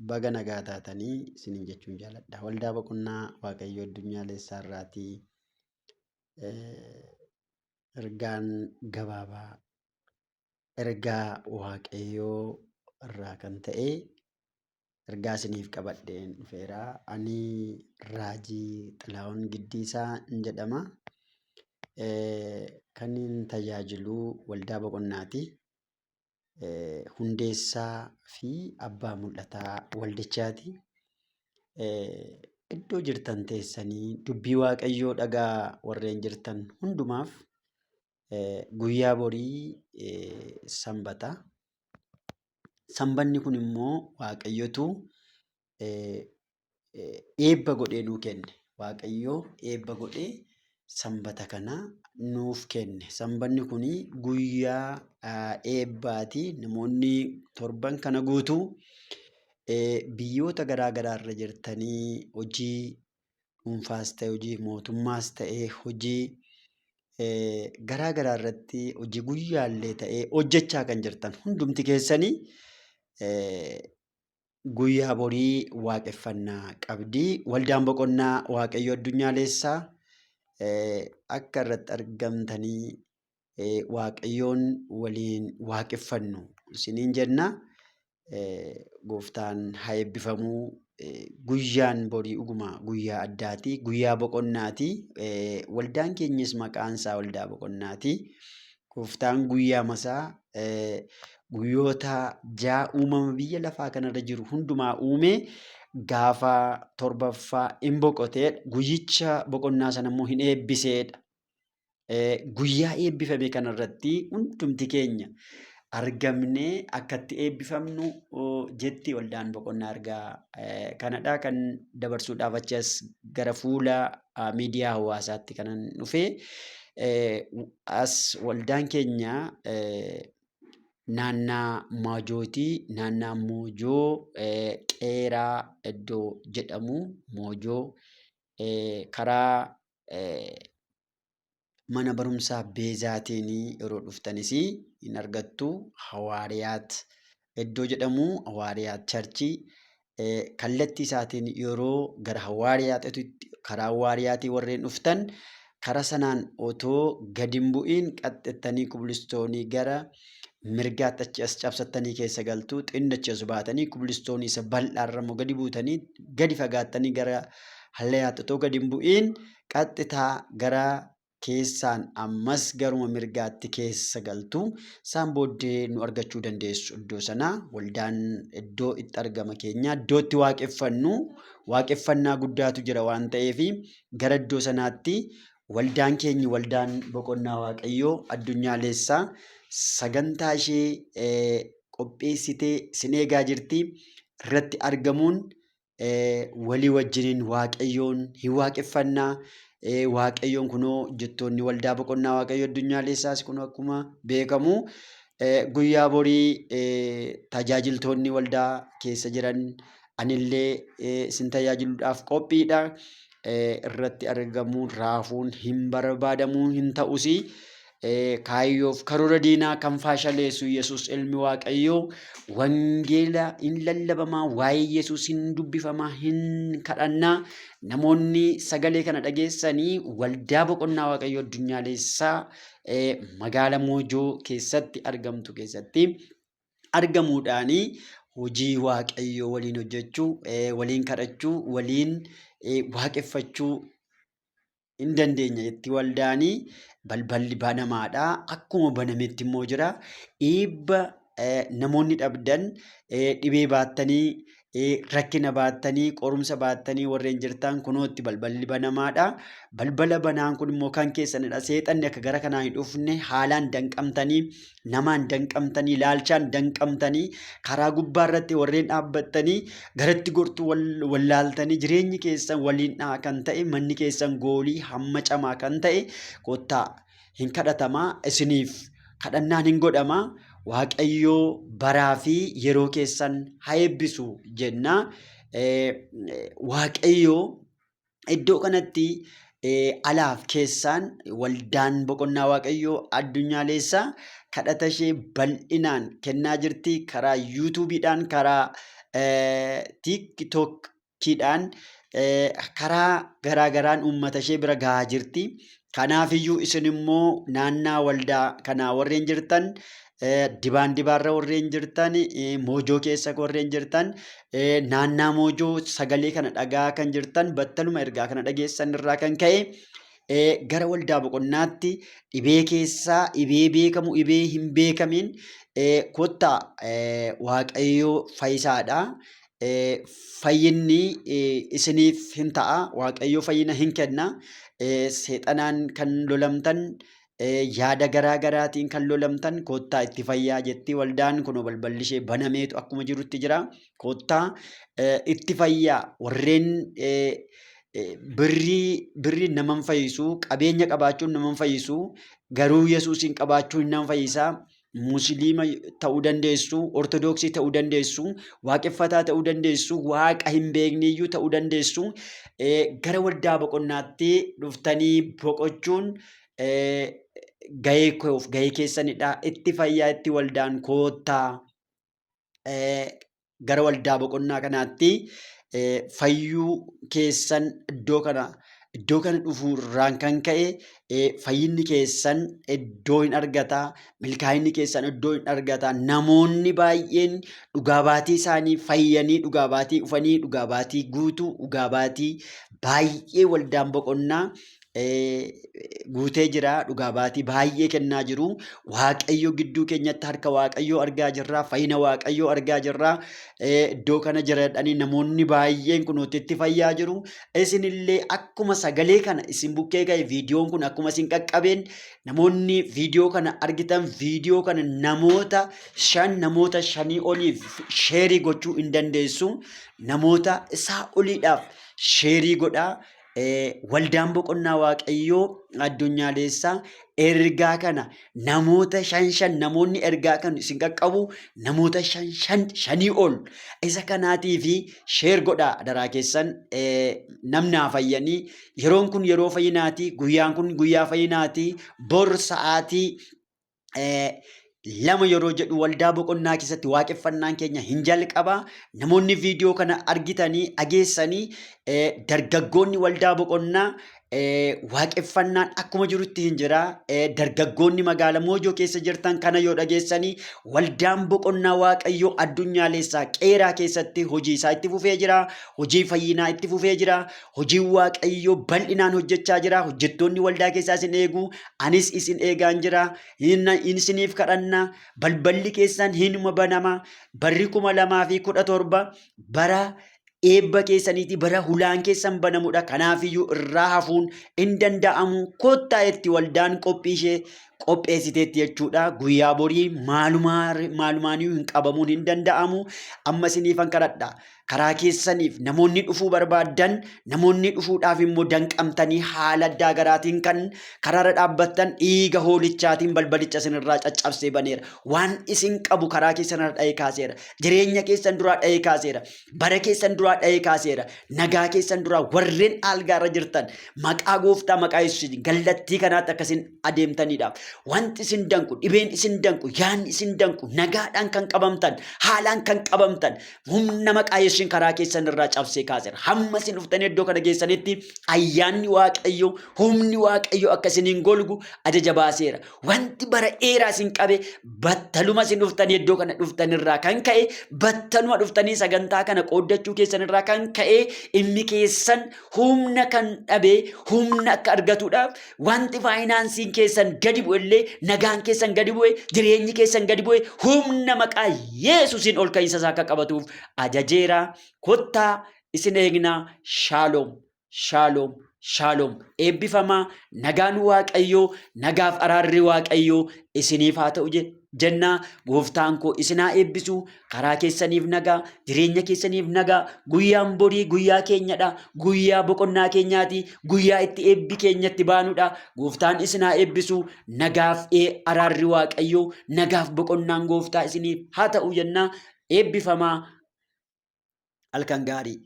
baga nagaa taatanii isiniin jechuun jaaladha. Waldaa Boqonnaa Waaqayyoo Addunyaalessaa irraatii ergaan gabaabaa ergaa Waaqayyoo irraa kan ta'e ergaa isiniif qabadheen dhufeera. Ani Raajii Xilaahun Giddiisaa jedhama. Kan hin tajaajilu waldaa Boqonnaati. Hundeessaa fi abbaa mul'ataa waldichaati. Iddoo jirtan teessanii dubbii Waaqayyoo dhagaa warreen jirtan hundumaaf guyyaa borii sanbata. Sanbanni kun immoo Waaqayyotu eebba godhee nuu kenne. Waaqayyoo eebba godhee sanbata kana nuuf kenne. Sanbanni kun guyyaa eebbaati. Namoonni torban kana guutuu biyyoota garaa garaa irra jirtanii hojii dhuunfaas ta'e hojii mootummaas ta'e hojii garaa garaa irratti hojii guyyaallee ta'e hojjechaa kan jirtan hundumti keessanii guyyaa borii waaqeffannaa qabdi. Waldaan Boqonnaa Waaqayyoo Addunyaalessaa akka irratti argamtanii Waaqayyoon waliin waaqeffannu isiniin jenna. Gooftaan haa eebbifamu. Guyyaan borii dhuguma guyyaa addaati. Guyyaa boqonnaati. Waldaan keenyas maqaan isaa waldaa boqonnaati. Gooftaan guyyaa masaa guyyoota 6 uumama biyya lafaa kanarra jiru hundumaa uume gaafa torbaffaa hin boqoteedha. Guyyicha boqonnaa sana immoo hin eebbiseedha. Guyyaa eebbifame kanarratti hundumti keenya argamnee akkatti eebbifamnu jetti waldaan boqonnaa ergaa kanadha kan dabarsuudhaaf achas gara fuula miidiyaa hawaasaatti kanan dhufe. As waldaan keenya naannaa Moojootii. Naannaa Moojoo Qeeraa iddoo jedhamu Moojoo karaa mana barumsaa Beezaatiin yeroo dhuftanis hin argattu. Hawaariyaat iddoo jedhamu Hawaariyaat Charchii kallattii isaatiin yeroo gara Hawaariyaatitti karaa Hawaariyaatii warreen dhuftan karaa sanaan otoo gadi hin bu'iin qaxxattanii kubilistoonii gara mirgaatti achi as cabsattanii keessa galtu. Xindachi as baatanii kubilistoonii isa bal'aarra immoo gadi buutanii gadi fagaattanii gara Hallayaatti otoo gadi hin bu'iin qaxxitaa gara keessaan ammas garuma mirgaatti keessa galtu. Isaan booddee nu argachuu dandeessu. Iddoo sanaa waldaan iddoo itti argama keenya iddoo itti waaqeffannu waaqeffannaa guddaatu jira waan ta'eef gara iddoo sanaatti waldaan keenya waldaan boqonnaa Waaqayyoo Addunyaalessaa sagantaa ishee qopheessitee isin eegaa jirti. Irratti argamuun walii wajjiniin Waaqayyoon hin waaqeffannaa. Waaqayyoon kunoo jettoonni waldaa boqonnaa Waaqayyoo Addunyaalessaas kun akkuma beekamu guyyaa borii tajaajiltoonni waldaa keessa jiran anillee isin tajaajiluudhaaf qophiidha. Irratti argamuun raafuun hin barbaadamu hin ta'us. Kaayyoof karoora diinaa kan faashaleessu Yesuus ilmi Waaqayyoo wangeela hin lallabamaa. Waa'ee Yesuus hin dubbifamaa hin kadhannaa. Namoonni sagalee kana dhageessanii waldaa boqonnaa Waaqayyoo Addunyaalessaa magaala Moojoo keessatti argamtu keessatti argamuudhaan hojii Waaqayyoo waliin hojjechuu, waliin kadhachuu, waliin waaqeffachuu hin dandeenya jetti waldaanii. Balballi banamaadha. Akkuma banametti immoo jira. Eebba namoonni dhabdan dhibee baattanii rakkina baattanii qorumsa baattanii warreen jirtan kunootti balballi banamaadha. Balbala banaan kun immoo kan keessanidha. Seexanni akka gara kanaa hin dhufne haalaan danqamtanii namaan danqamtanii ilaalchaan danqamtanii karaa gubbaa irratti warreen dhaabbattanii garatti gortuu wallaaltanii jireenyi keessan waliin kan ta'e manni keessan goolii hamma camaa kan ta'e kottaa hin kadhatamaa. Isiniif kadhannaan hin godhamaa. Waaqayyoo baraa fi yeroo keessan haa eebbisu jenna. Waaqayyoo iddoo kanatti alaaf keessaan waldaan boqonnaa Waaqayyoo Addunyaalessaa kadhata ishee bal'inaan kennaa jirti. Karaa yuutuubiidhaan karaa tiiktookkiidhaan karaa garaagaraan uummata ishee bira gahaa jirti. Kanaafiyyuu isin immoo naannaa waldaa kanaa warreen jirtan dibaan dibaarra warreen jirtan moojoo keessa warreen jirtan naannaa moojoo sagalee kana dhagaa kan jirtan battaluma ergaa kana dhageessan irraa kan ka'e gara waldaa boqonnaatti dhibee keessaa dhibee beekamu dhibee hin beekamin kottaa Waaqayyoo fayyisaadha. Fayyinni isiniif hin ta'a. Waaqayyoo fayyina hin kenna. Seexanaan kan lolamtan yaada garaa garaatiin kan lolamtan kottaa itti fayyaa jetti waldaan kun balballi ishee banameetu akkuma jirutti jira. Kottaa itti fayyaa warreen birrii naman fayyisu qabeenya qabaachuun naman fayyisu garuu Yesuusin qabaachuun nama fayyisaa. Musliima ta'uu dandeessu, ortodoksii ta'uu dandeessu, waaqeffataa ta'uu dandeessu, waaqa hin beekniyyuu ta'uu dandeessu. Gara waldaa boqonnaatti dhuftanii boqochuun gahee keessanidha. Itti fayyaa itti waldaan koottaa gara waldaa boqonnaa kanaatti fayyuu keessan iddoo kana dhufuurraan kan ka'e fayyinni keessan iddoo hin argata, milkaa'inni keessan iddoo hin argata. Namoonni baay'een dhugaa baatii isaanii fayyanii dhugaa baatii dhufanii dhugaa baatii guutuu dhugaa baatii baay'ee waldaan boqonnaa guutee jira. Dhugaa baatii baay'ee kennaa jiru. Waaqayyo gidduu keenyatti harka Waaqayyoo argaa jirra. Fayyina Waaqayyoo argaa jirra. Iddoo kana jiradhanii namoonni baay'een kunuutti itti fayyaa jiru. Isinillee akkuma sagalee kana isin bukkee ga'e viidiyoon kun akkuma isin qaqqabeen namoonni viidiyoo kana argitan viidiyoo kana namoota shanii oliif sheerii gochuu hin dandeessu. Namoota isaa oliidhaaf sheerii godhaa. Waldaan boqonnaa Waaqayyoo addunyaalessaa ergaa kana namoota shan namoonni ergaa kan isin qaqqabu namoota shanii ol isa kanaatiifi sheer godhaa daraa keessan namni haa fayyanii. Yeroon kun yeroo fayyinaati. Guyyaan kun guyyaa fayyinaati. Bor sa'aatii 2 yeroo jedhu waldaa boqonnaa keessatti waaqeffannaan keenya hin jalqaba. Namoonni viidiyoo kana argitanii dhageessanii dargaggoonni waldaa boqonnaa waaqeffannaan akkuma jirutti hin jira. Dargaggoonni magaalaa Moojoo keessa jirtan kana yoo dhageessanii waldaan boqonnaa Waaqayyoo addunyaalessaa Qeeraa keessatti hojii isaa itti fufee jira. Hojii fayyinaa itti fufee jira. Hojii Waaqayyoo bal'inaan hojjechaa jira. Hojjettoonni waldaa keessaa isin eegu. Anis isin eegaan jira. Isiniif kadhanna. Balballi keessan hinuma banama. Barri 2017 bara eebba keessaniiti bara hulaan keessan banamudha. Kanaafiyyuu irraa hafuun hin danda'amu. Kottaa itti waldaan qophii ishee qopheessiteetti jechuudha. Guyyaa borii maalumaaniyyuu hin qabamuun hin danda'amu. Amma isiniifan kadhadha. Karaa keessaniif namoonni dhufuu barbaadan namoonni dhufuudhaaf immoo danqamtanii haala addaa garaatiin kan karaarra dhaabbattan dhiiga hoolichaatiin balbalicha isinirraa caccabsee baneera. Waan isin qabu karaa keessanirra dha'ee kaaseera. Jireenya keessan duraa dha'ee kaaseera. Bara keessan duraa dha'ee kaaseera. Nagaa keessan duraa warreen algaarra jirtan maqaa gooftaa maqaa Yesuus gallattii kanaatti akkasiin adeemtaniidhaaf. Wanti isin danqu, dhibeen isin danqu, yaanni isin danqu, nagaadhaan kan qabamtan, haalaan kan qabamtan, humna maqaa Yesuus karaa keessan irraa cabsee kaaseera. Hamma isin dhuftanii iddoo kana geessanitti ayyaanni Waaqayyoo, humni Waaqayyoo akka isiniin golgu ajaja baaseera. Wanti bara dheeraa isin qabe battaluma isin dhuftanii iddoo kana dhuftanirraa kan ka'e, battaluma dhuftanii sagantaa kana qooddachuu keessanirraa kan ka'e dhimmi keessan humna kan dhabe, humna akka argatuudhaaf wanti faayinaansiin keessan gadi bu'e illee nagaan keessan gadi bu'e, jireenyi keessan gadi bu'e humna maqaa Yesuusiin ol ka'iinsa isaa akka qabatuuf ajajeera. Kottaa isin eegnaa. Shaaloom, shaaloom, shaaloom. Eebbifamaa. Nagaan Waaqayyoo, nagaaf araarri Waaqayyoo isiniif haa ta'u jennaa. Gooftaan koo isin haa eebbisu. Karaa keessaniif nagaa, jireenya keessaniif nagaa. Guyyaan borii guyyaa keenyadha. Guyyaa boqonnaa keenyaati. Guyyaa itti eebbi keenyatti baanudha. Gooftaan isin haa eebbisu. Nagaaf araarri Waaqayyoo, nagaaf boqonnaan gooftaa isiniif haa ta'u jennaa. Eebbifamaa. Halkan gaarii.